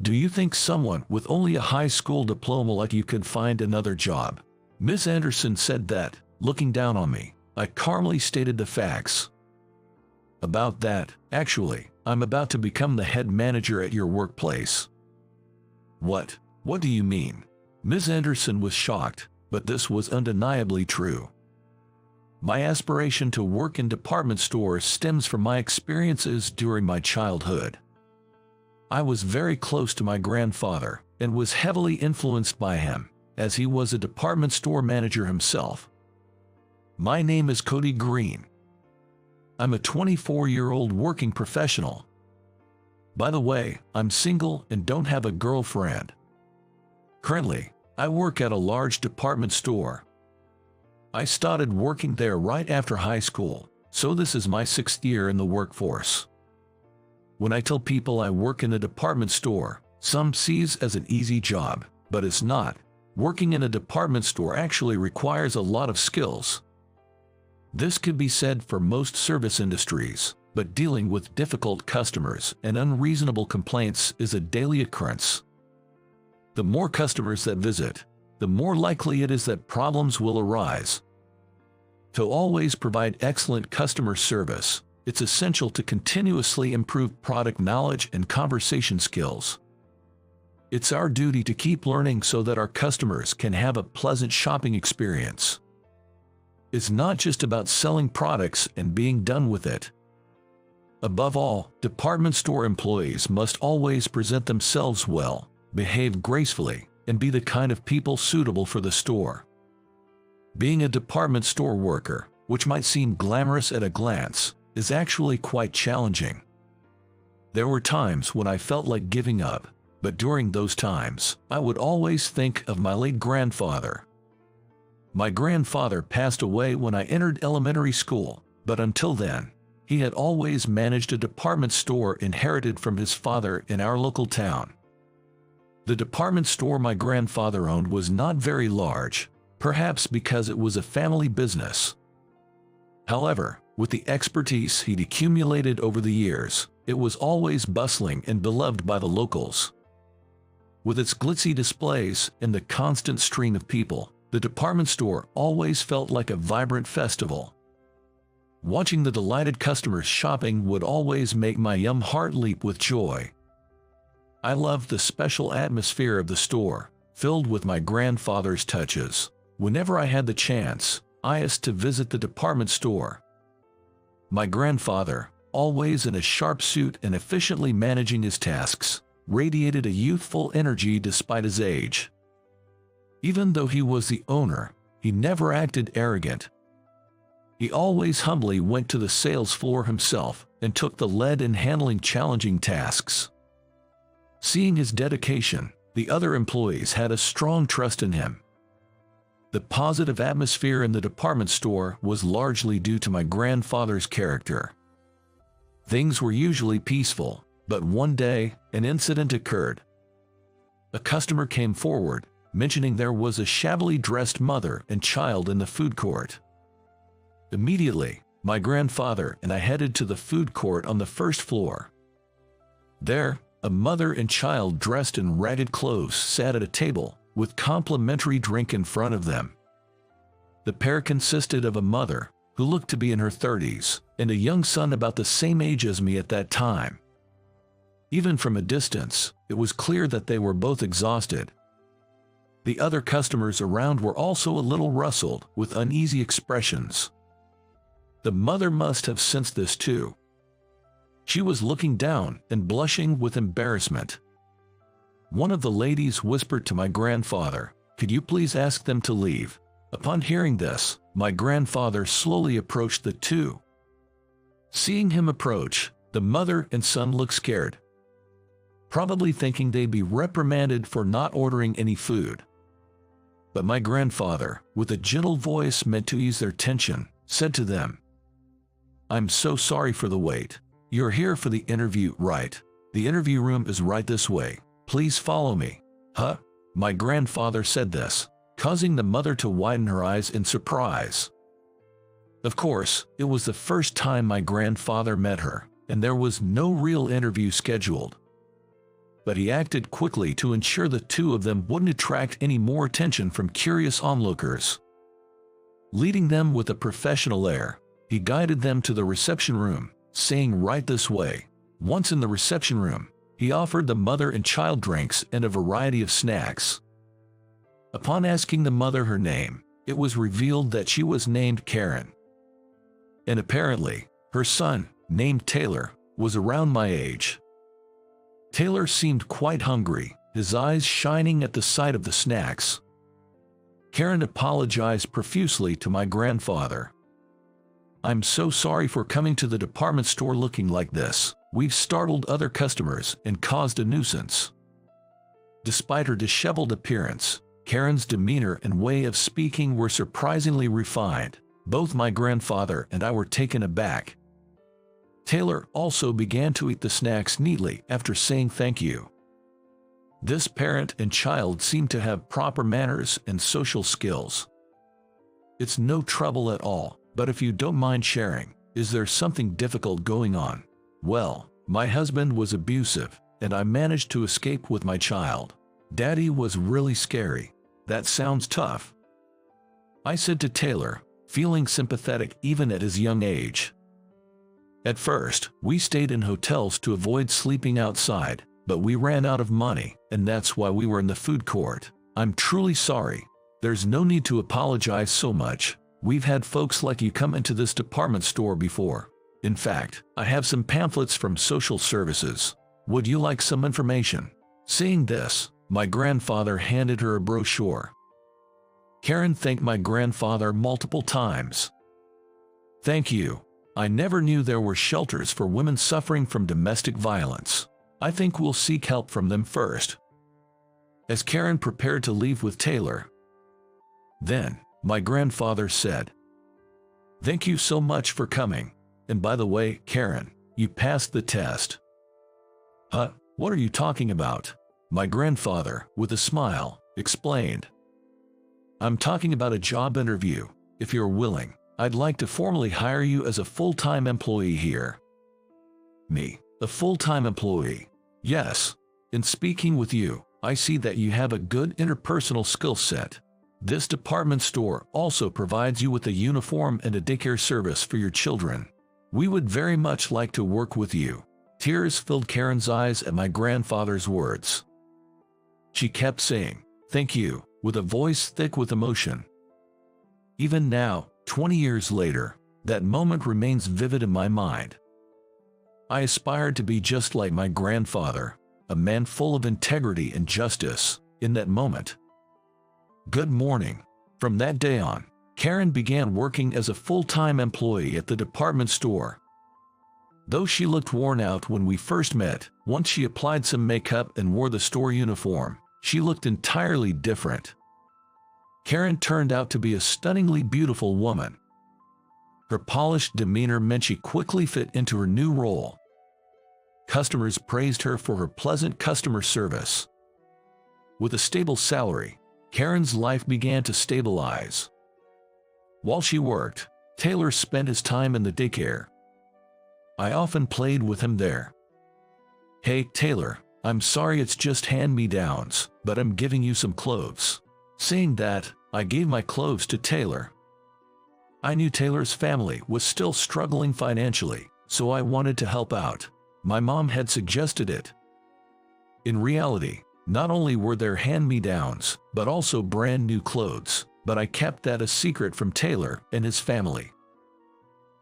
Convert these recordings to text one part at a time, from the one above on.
Do you think someone with only a high school diploma like you could find another job? Miss Anderson said that, looking down on me. I calmly stated the facts. About that, actually, I'm about to become the head manager at your workplace. What? What do you mean? Miss Anderson was shocked, but this was undeniably true. My aspiration to work in department stores stems from my experiences during my childhood. I was very close to my grandfather and was heavily influenced by him, as he was a department store manager himself. My name is Cody Green. I'm a 24-year-old working professional. By the way, I'm single and don't have a girlfriend. Currently, I work at a large department store. I started working there right after high school, so this is my 6th year in the workforce. When I tell people I work in a department store, some sees as an easy job, but it's not. Working in a department store actually requires a lot of skills. This could be said for most service industries, but dealing with difficult customers and unreasonable complaints is a daily occurrence. The more customers that visit, the more likely it is that problems will arise. To always provide excellent customer service, it's essential to continuously improve product knowledge and conversation skills. It's our duty to keep learning so that our customers can have a pleasant shopping experience. It's not just about selling products and being done with it. Above all, department store employees must always present themselves well, behave gracefully, and be the kind of people suitable for the store. Being a department store worker, which might seem glamorous at a glance, is actually quite challenging. There were times when I felt like giving up, but during those times, I would always think of my late grandfather. My grandfather passed away when I entered elementary school, but until then, he had always managed a department store inherited from his father in our local town. The department store my grandfather owned was not very large, perhaps because it was a family business. However, with the expertise he'd accumulated over the years, it was always bustling and beloved by the locals. With its glitzy displays and the constant stream of people, the department store always felt like a vibrant festival. Watching the delighted customers shopping would always make my young heart leap with joy. I loved the special atmosphere of the store, filled with my grandfather's touches. Whenever I had the chance, I used to visit the department store. My grandfather, always in a sharp suit and efficiently managing his tasks, radiated a youthful energy despite his age. Even though he was the owner, he never acted arrogant. He always humbly went to the sales floor himself and took the lead in handling challenging tasks. Seeing his dedication, the other employees had a strong trust in him. The positive atmosphere in the department store was largely due to my grandfather's character. Things were usually peaceful, but one day, an incident occurred. A customer came forward, mentioning there was a shabbily dressed mother and child in the food court. Immediately, my grandfather and I headed to the food court on the first floor. There, a mother and child dressed in ragged clothes sat at a table, with complimentary drink in front of them. The pair consisted of a mother, who looked to be in her 30s, and a young son about the same age as me at that time. Even from a distance, it was clear that they were both exhausted. The other customers around were also a little rustled, with uneasy expressions. The mother must have sensed this too. She was looking down and blushing with embarrassment. One of the ladies whispered to my grandfather, "Could you please ask them to leave?" Upon hearing this, my grandfather slowly approached the two. Seeing him approach, the mother and son looked scared, probably thinking they'd be reprimanded for not ordering any food. But my grandfather, with a gentle voice meant to ease their tension, said to them, "I'm so sorry for the wait. You're here for the interview, right? The interview room is right this way. Please follow me." "Huh?" My grandfather said this, causing the mother to widen her eyes in surprise. Of course, it was the first time my grandfather met her, and there was no real interview scheduled. but he acted quickly to ensure the two of them wouldn't attract any more attention from curious onlookers. Leading them with a professional air, he guided them to the reception room, saying, "Right this way." Once in the reception room, he offered the mother and child drinks and a variety of snacks. Upon asking the mother her name, it was revealed that she was named Karen. And apparently, her son, named Taylor, was around my age. Taylor seemed quite hungry, his eyes shining at the sight of the snacks. Karen apologized profusely to my grandfather. "I'm so sorry for coming to the department store looking like this. We've startled other customers and caused a nuisance." Despite her disheveled appearance, Karen's demeanor and way of speaking were surprisingly refined. Both my grandfather and I were taken aback. Taylor also began to eat the snacks neatly after saying thank you. This parent and child seemed to have proper manners and social skills. "It's no trouble at all, but if you don't mind sharing, is there something difficult going on?" "Well, my husband was abusive, and I managed to escape with my child. Daddy was really scary." "That sounds tough," I said to Taylor, feeling sympathetic even at his young age. "At first, we stayed in hotels to avoid sleeping outside, but we ran out of money, and that's why we were in the food court. I'm truly sorry. There's no need to apologize so much. We've had folks like you come into this department store before. In fact, I have some pamphlets from social services. Would you like some information?" Saying this, my grandfather handed her a brochure. Karen thanked my grandfather multiple times. "Thank you. I never knew there were shelters for women suffering from domestic violence. I think we'll seek help from them first." As Karen prepared to leave with Taylor, then my grandfather said, "Thank you so much for coming. And by the way, Karen, you passed the test." "Huh? What are you talking about?" My grandfather, with a smile, explained. "I'm talking about a job interview. If you're willing, I'd like to formally hire you as a full-time employee here." "Me, a full-time employee?" "Yes. In speaking with you, I see that you have a good interpersonal skill set. This department store also provides you with a uniform and a daycare service for your children. We would very much like to work with you." Tears filled Karen's eyes at my grandfather's words. She kept saying, "Thank you," with a voice thick with emotion. Even now, 20 years later, that moment remains vivid in my mind. I aspired to be just like my grandfather, a man full of integrity and justice, in that moment. Good morning. From that day on, Karen began working as a full-time employee at the department store. Though she looked worn out when we first met, once she applied some makeup and wore the store uniform, she looked entirely different. Karen turned out to be a stunningly beautiful woman. Her polished demeanor meant she quickly fit into her new role. Customers praised her for her pleasant customer service. With a stable salary, Karen's life began to stabilize. While she worked, Taylor spent his time in the daycare. I often played with him there. "Hey, Taylor, I'm sorry it's just hand-me-downs, but I'm giving you some clothes." Saying that, I gave my clothes to Taylor. I knew Taylor's family was still struggling financially, so I wanted to help out. My mom had suggested it. In reality, not only were there hand-me-downs, but also brand new clothes, but I kept that a secret from Taylor and his family.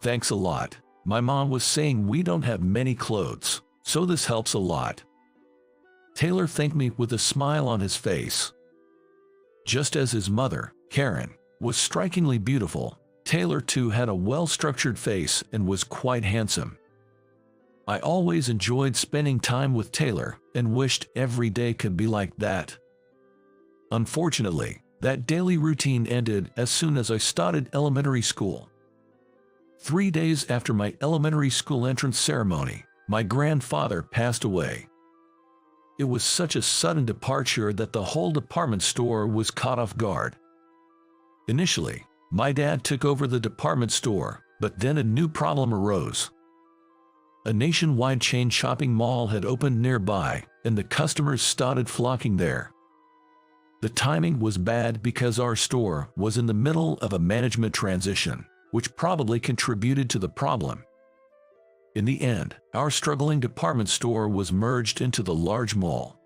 "Thanks a lot. My mom was saying we don't have many clothes, so this helps a lot." Taylor thanked me with a smile on his face. Just as his mother, Karen, was strikingly beautiful, Taylor too had a well-structured face and was quite handsome. I always enjoyed spending time with Taylor and wished every day could be like that. Unfortunately, that daily routine ended as soon as I started elementary school. 3 days after my elementary school entrance ceremony, my grandfather passed away. It was such a sudden departure that the whole department store was caught off guard. Initially, my dad took over the department store, but then a new problem arose. A nationwide chain shopping mall had opened nearby, and the customers started flocking there. The timing was bad because our store was in the middle of a management transition, which probably contributed to the problem. In the end, our struggling department store was merged into the large mall.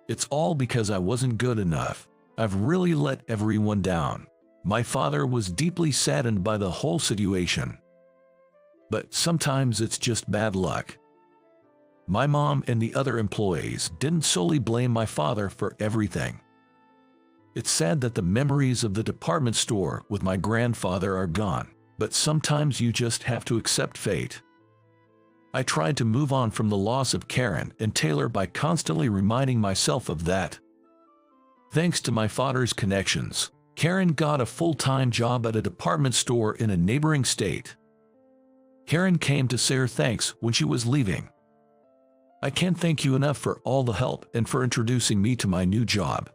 It's all because I wasn't good enough. I've really let everyone down. My father was deeply saddened by the whole situation. But sometimes it's just bad luck. My mom and the other employees didn't solely blame my father for everything. It's sad that the memories of the department store with my grandfather are gone, but sometimes you just have to accept fate. I tried to move on from the loss of Karen and Taylor by constantly reminding myself of that. Thanks to my father's connections, Karen got a full-time job at a department store in a neighboring state. Karen came to say her thanks when she was leaving. I can't thank you enough for all the help and for introducing me to my new job.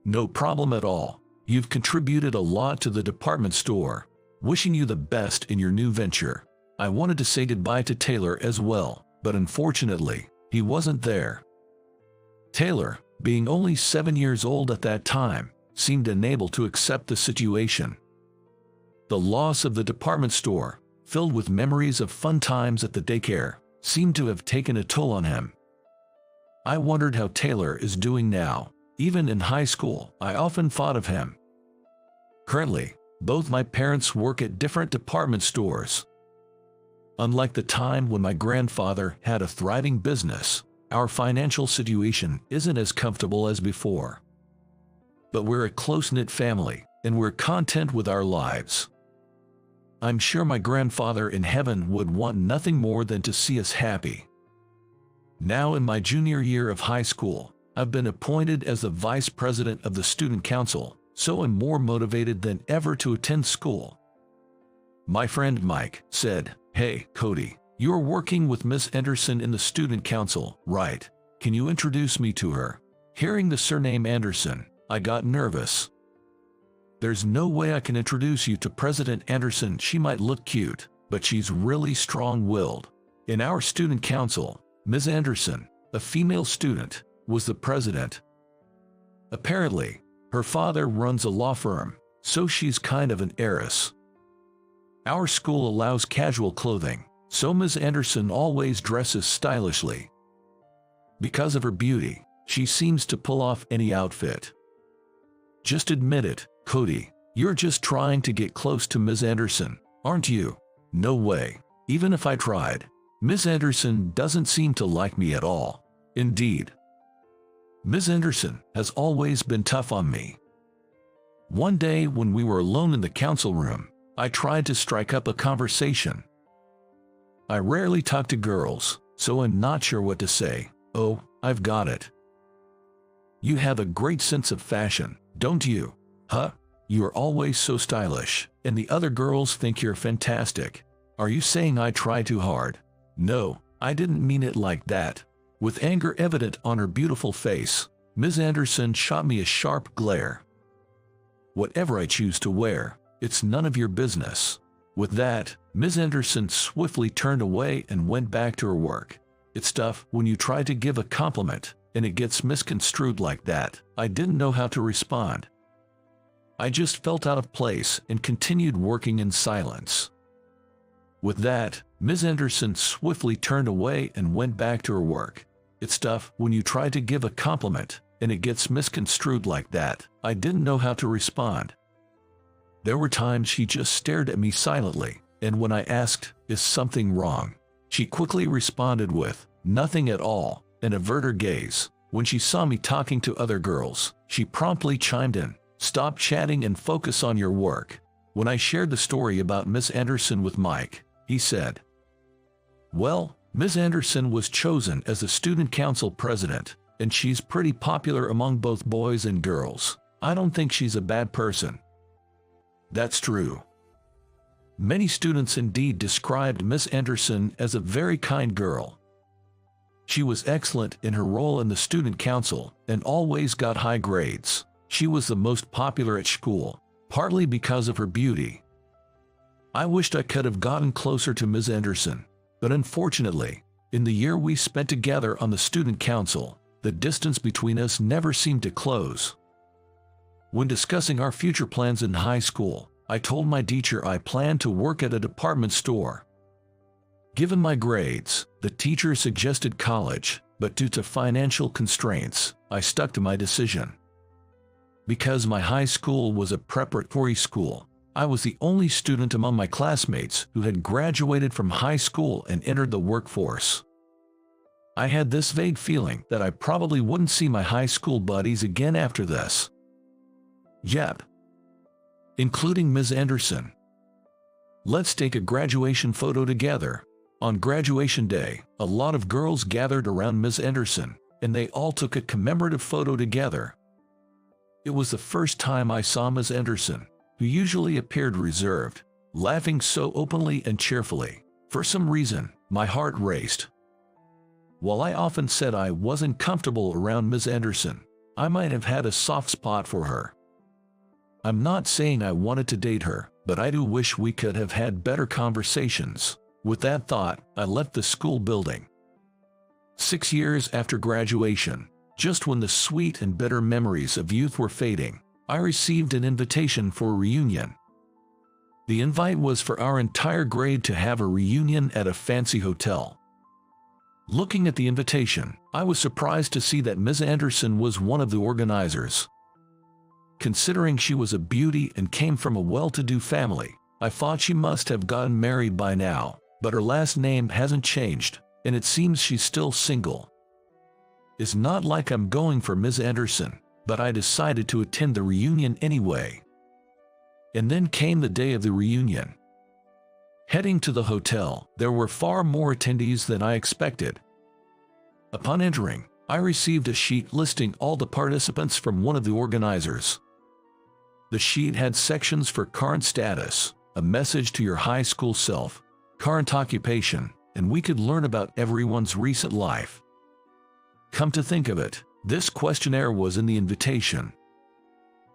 No problem at all. You've contributed a lot to the department store. Wishing you the best in your new venture. I wanted to say goodbye to Taylor as well, but unfortunately, he wasn't there. Taylor, being only 7 years old at that time, seemed unable to accept the situation. The loss of the department store, filled with memories of fun times at the daycare, seemed to have taken a toll on him. I wondered how Taylor is doing now. Even in high school, I often thought of him. Currently, both my parents work at different department stores. Unlike the time when my grandfather had a thriving business, our financial situation isn't as comfortable as before. But we're a close-knit family, and we're content with our lives. I'm sure my grandfather in heaven would want nothing more than to see us happy. Now in my junior year of high school, I've been appointed as the vice president of the student council, so I'm more motivated than ever to attend school. My friend Mike said, "Hey, Cody, you're working with Miss Anderson in the student council, right? Can you introduce me to her?" Hearing the surname Anderson, I got nervous. There's no way I can introduce you to President Anderson. She might look cute, but she's really strong-willed. In our student council, Ms. Anderson, a female student, was the president. Apparently, her father runs a law firm, so she's kind of an heiress. Our school allows casual clothing, so Ms. Anderson always dresses stylishly. Because of her beauty, she seems to pull off any outfit. Just admit it, Cody, you're just trying to get close to Ms. Anderson, aren't you? No way. Even if I tried, Ms. Anderson doesn't seem to like me at all. Indeed. Ms. Anderson has always been tough on me. One day when we were alone in the council room, I tried to strike up a conversation. I rarely talk to girls, so I'm not sure what to say. "Oh, I've got it. You have a great sense of fashion, don't you? Huh? You're always so stylish, and the other girls think you're fantastic. Are you saying I try too hard?" "No, I didn't mean it like that." With anger evident on her beautiful face, Ms. Anderson shot me a sharp glare. "Whatever I choose to wear, it's none of your business." With that, Ms. Anderson swiftly turned away and went back to her work. It's tough when you try to give a compliment and it gets misconstrued like that. I didn't know how to respond. I just felt out of place and continued working in silence. With that, Ms. Anderson swiftly turned away and went back to her work. It's tough when you try to give a compliment and it gets misconstrued like that. I didn't know how to respond. There were times she just stared at me silently, and when I asked, "Is something wrong?" she quickly responded with, "Nothing at all," and averted her gaze. When she saw me talking to other girls, she promptly chimed in, "Stop chatting and focus on your work." When I shared the story about Miss Anderson with Mike, he said, "Well, Miss Anderson was chosen as the student council president, and she's pretty popular among both boys and girls. I don't think she's a bad person." That's true. Many students indeed described Miss Anderson as a very kind girl. She was excellent in her role in the student council and always got high grades. She was the most popular at school, partly because of her beauty. I wished I could have gotten closer to Ms. Anderson, But unfortunately, in the year we spent together on the student council, the distance between us never seemed to close. When discussing our future plans in high school, I told my teacher I planned to work at a department store. Given my grades, the teacher suggested college, but due to financial constraints, I stuck to my decision. Because my high school was a preparatory school, I was the only student among my classmates who had graduated from high school and entered the workforce. I had this vague feeling that I probably wouldn't see my high school buddies again after this. Yep. Including Ms. Anderson. Let's take a graduation photo together. On graduation day, a lot of girls gathered around Ms. Anderson, and they all took a commemorative photo together. It was the first time I saw Ms. Anderson, who usually appeared reserved, laughing so openly and cheerfully. For some reason, my heart raced. While I often said I wasn't comfortable around Ms. Anderson, I might have had a soft spot for her. I'm not saying I wanted to date her, but I do wish we could have had better conversations. With that thought, I left the school building. 6 years after graduation, just when the sweet and bitter memories of youth were fading, I received an invitation for a reunion. The invite was for our entire grade to have a reunion at a fancy hotel. Looking at the invitation, I was surprised to see that Ms. Anderson was one of the organizers. Considering she was a beauty and came from a well-to-do family, I thought she must have gotten married by now, but her last name hasn't changed, and it seems she's still single. It's not like I'm going for Ms. Anderson, but I decided to attend the reunion anyway. And then came the day of the reunion. Heading to the hotel, there were far more attendees than I expected. Upon entering, I received a sheet listing all the participants from one of the organizers. The sheet had sections for current status, a message to your high school self, current occupation, and we could learn about everyone's recent life. Come to think of it, this questionnaire was in the invitation.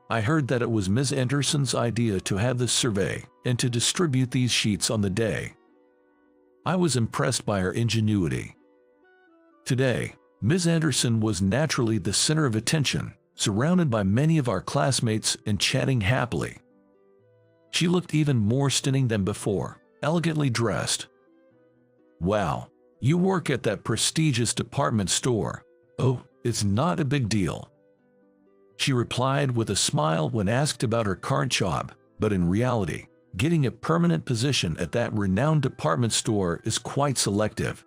I heard that it was Ms. Anderson's idea to have this survey and to distribute these sheets on the day. I was impressed by her ingenuity. Today, Ms. Anderson was naturally the center of attention, surrounded by many of our classmates and chatting happily. She looked even more stunning than before, elegantly dressed. "Wow, you work at that prestigious department store." "Oh, it's not a big deal," she replied with a smile when asked about her current job, but in reality, getting a permanent position at that renowned department store is quite selective.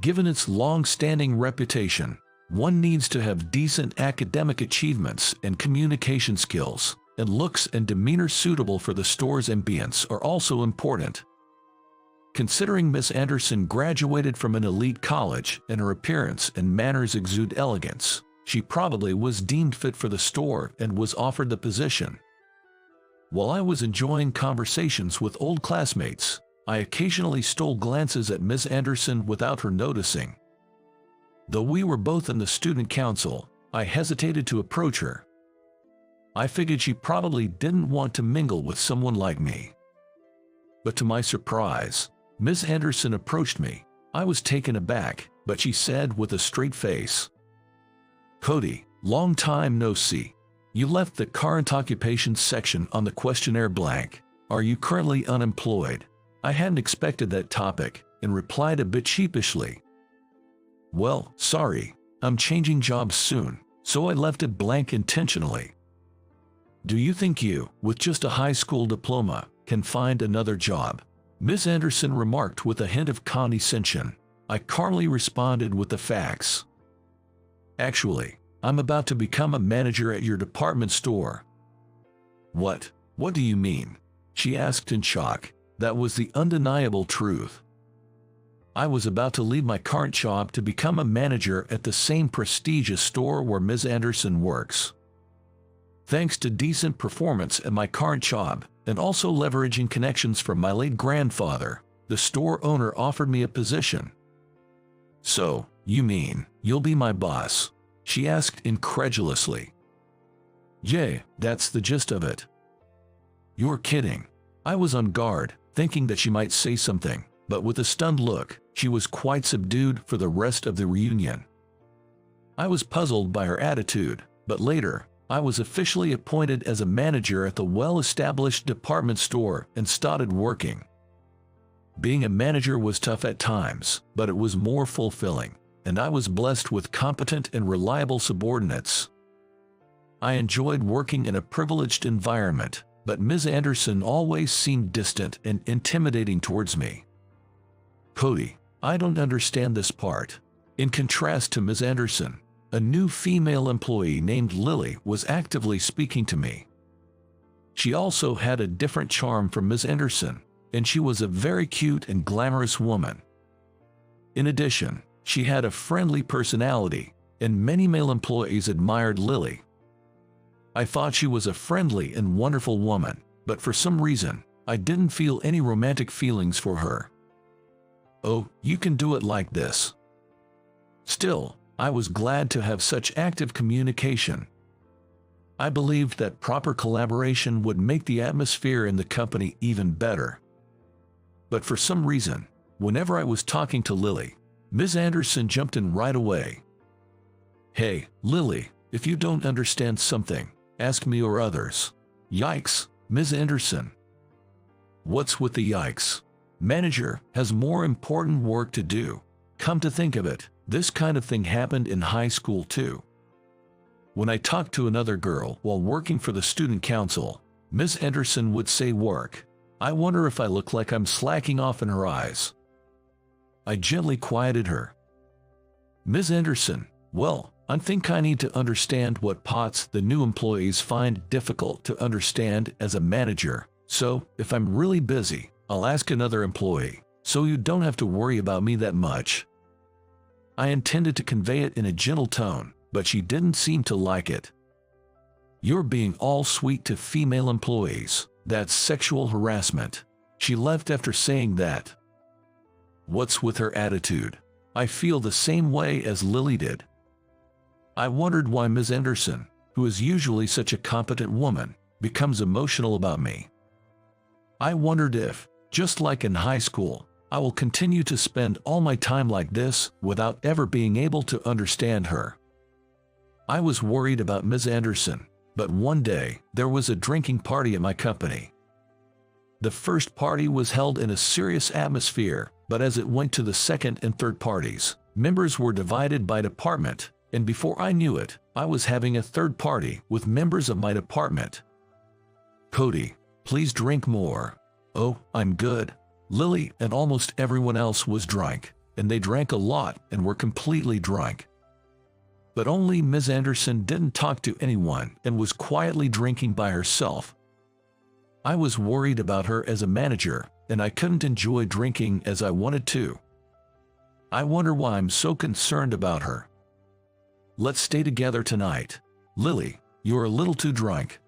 Given its long-standing reputation, one needs to have decent academic achievements and communication skills, and looks and demeanor suitable for the store's ambience are also important. Considering Miss Anderson graduated from an elite college and her appearance and manners exude elegance, she probably was deemed fit for the store and was offered the position. While I was enjoying conversations with old classmates, I occasionally stole glances at Miss Anderson without her noticing. Though we were both in the student council, I hesitated to approach her. I figured she probably didn't want to mingle with someone like me. But to my surprise, Miss Anderson approached me. I was taken aback, but she said with a straight face, "Cody, long time no see. You left the current occupation section on the questionnaire blank. Are you currently unemployed?" I hadn't expected that topic and replied a bit sheepishly, "Well, sorry, I'm changing jobs soon, so I left it blank intentionally." "Do you think you, with just a high school diploma, can find another job?" Miss Anderson remarked with a hint of condescension. I calmly responded with the facts. "Actually, I'm about to become a manager at your department store." What do you mean?" she asked in shock. That was the undeniable truth. I was about to leave my current job to become a manager at the same prestigious store where Ms. Anderson works. Thanks to decent performance at my current job, and also leveraging connections from my late grandfather, the store owner offered me a position. "So, you mean, you'll be my boss?" she asked incredulously. "Yeah, that's the gist of it." "You're kidding." I was on guard, thinking that she might say something, but with a stunned look, she was quite subdued for the rest of the reunion. I was puzzled by her attitude, but later, I was officially appointed as a manager at the well-established department store and started working. Being a manager was tough at times, but it was more fulfilling, and I was blessed with competent and reliable subordinates. I enjoyed working in a privileged environment, but Ms. Anderson always seemed distant and intimidating towards me. Cody, I don't understand this part. In contrast to Ms. Anderson, a new female employee named Lily was actively speaking to me. She also had a different charm from Ms. Anderson, and she was a very cute and glamorous woman. In addition, she had a friendly personality, and many male employees admired Lily. I thought she was a friendly and wonderful woman, but for some reason, I didn't feel any romantic feelings for her. Oh, you can do it like this. Still, I was glad to have such active communication. I believed that proper collaboration would make the atmosphere in the company even better. But for some reason, whenever I was talking to Lily, Ms. Anderson jumped in right away. Hey, Lily, if you don't understand something, ask me or others. Yikes, Ms. Anderson. What's with the yikes? Manager has more important work to do. Come to think of it, this kind of thing happened in high school too. When I talked to another girl while working for the student council, Ms. Anderson would say work. I wonder if I look like I'm slacking off in her eyes. I gently quieted her. Ms. Anderson, well, I think I need to understand what pots the new employees find difficult to understand as a manager, so if I'm really busy, I'll ask another employee, so you don't have to worry about me that much. I intended to convey it in a gentle tone, but she didn't seem to like it. You're being all sweet to female employees. That's sexual harassment. She left after saying that. What's with her attitude? I feel the same way as Lily did. I wondered why Ms. Anderson, who is usually such a competent woman, becomes emotional about me. I wondered if, just like in high school, I will continue to spend all my time like this without ever being able to understand her. I was worried about Ms. Anderson, but one day there was a drinking party at my company. The first party was held in a serious atmosphere, but as it went to the second and third parties, members were divided by department, and before I knew it, I was having a third party with members of my department. Cody, please drink more. Oh, I'm good. Lily and almost everyone else was drunk, and they drank a lot and were completely drunk. But only Ms. Anderson didn't talk to anyone and was quietly drinking by herself. I was worried about her as a manager, and I couldn't enjoy drinking as I wanted to. I wonder why I'm so concerned about her. Let's stay together tonight. Lily, you're a little too drunk.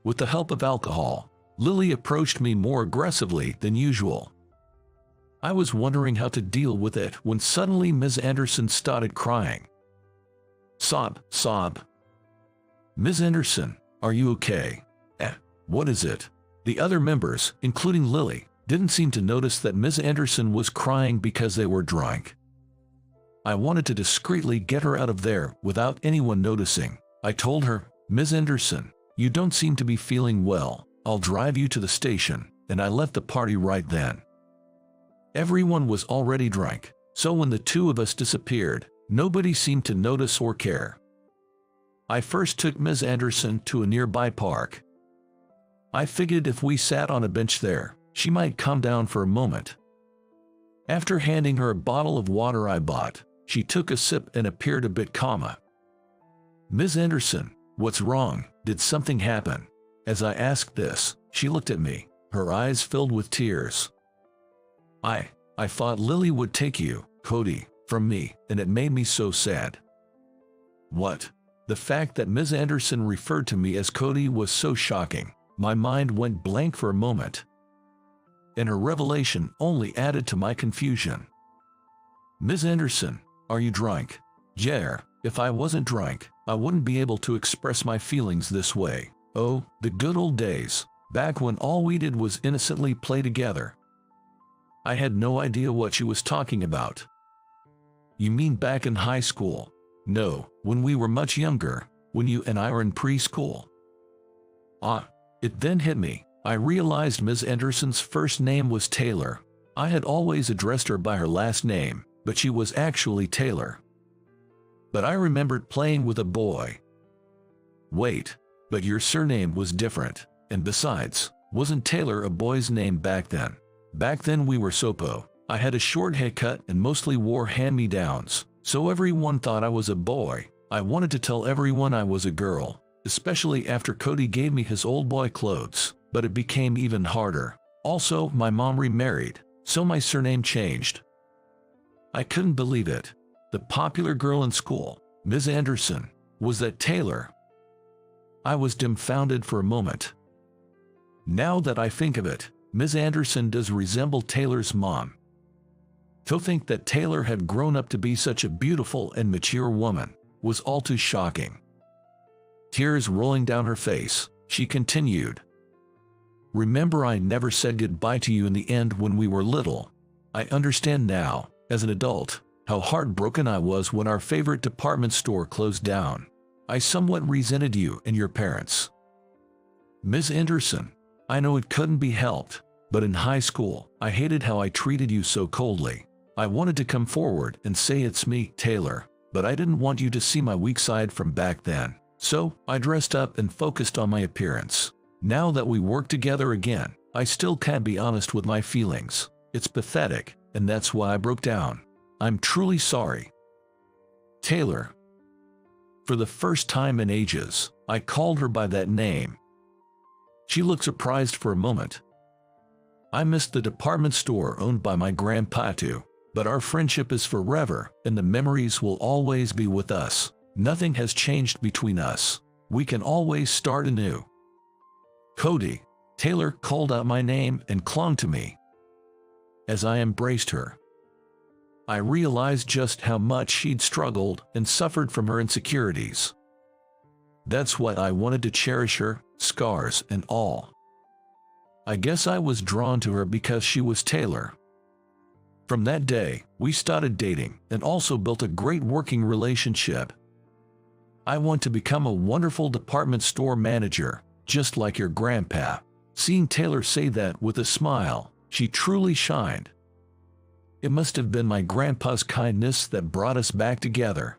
With the help of alcohol, Lily approached me more aggressively than usual. I was wondering how to deal with it when suddenly Ms. Anderson started crying. Sob, sob. Ms. Anderson, are you okay? What is it? The other members, including Lily, didn't seem to notice that Ms. Anderson was crying because they were drunk. I wanted to discreetly get her out of there without anyone noticing. I told her, Ms. Anderson, you don't seem to be feeling well. I'll drive you to the station, and I left the party right then. Everyone was already drunk, so when the two of us disappeared, nobody seemed to notice or care. I first took Ms. Anderson to a nearby park. I figured if we sat on a bench there, she might calm down for a moment. After handing her a bottle of water I bought, she took a sip and appeared a bit calmer. Ms. Anderson, what's wrong? Did something happen? As I asked this, she looked at me, her eyes filled with tears. I thought Lily would take you, Cody, from me, and it made me so sad. What? The fact that Ms. Anderson referred to me as Cody was so shocking. My mind went blank for a moment. And her revelation only added to my confusion. Ms. Anderson, are you drunk? Yeah, if I wasn't drunk, I wouldn't be able to express my feelings this way. Oh, the good old days, back when all we did was innocently play together. I had no idea what she was talking about. You mean back in high school? No, when we were much younger, when you and I were in preschool. Ah, it then hit me. I realized Ms. Anderson's first name was Taylor. I had always addressed her by her last name, but she was actually Taylor. But I remembered playing with a boy. Wait, but your surname was different, and besides, wasn't Taylor a boy's name back then? Back then we were Sopo. I had a short haircut and mostly wore hand-me-downs, so everyone thought I was a boy. I wanted to tell everyone I was a girl, especially after Cody gave me his old boy clothes, but it became even harder. Also, my mom remarried, so my surname changed. I couldn't believe it. The popular girl in school, Ms. Anderson, was that Taylor? I was dumbfounded for a moment. Now that I think of it, Ms. Anderson does resemble Taylor's mom. To think that Taylor had grown up to be such a beautiful and mature woman was all too shocking. Tears rolling down her face, she continued. Remember, I never said goodbye to you in the end when we were little. I understand now, as an adult, how heartbroken I was when our favorite department store closed down. I somewhat resented you and your parents. Ms. Anderson, I know it couldn't be helped, but in high school, I hated how I treated you so coldly. I wanted to come forward and say it's me, Taylor, but I didn't want you to see my weak side from back then. So, I dressed up and focused on my appearance. Now that we work together again, I still can't be honest with my feelings. It's pathetic, and that's why I broke down. I'm truly sorry. Taylor. For the first time in ages, I called her by that name. She looked surprised for a moment. I missed the department store owned by my grandpa too, but our friendship is forever, and the memories will always be with us. Nothing has changed between us. We can always start anew. Cody. Taylor called out my name and clung to me. As I embraced her, I realized just how much she'd struggled and suffered from her insecurities. That's why I wanted to cherish her, scars and all. I guess I was drawn to her because she was Taylor. From that day, we started dating and also built a great working relationship. I want to become a wonderful department store manager, just like your grandpa. Seeing Taylor say that with a smile, she truly shined. It must have been my grandpa's kindness that brought us back together.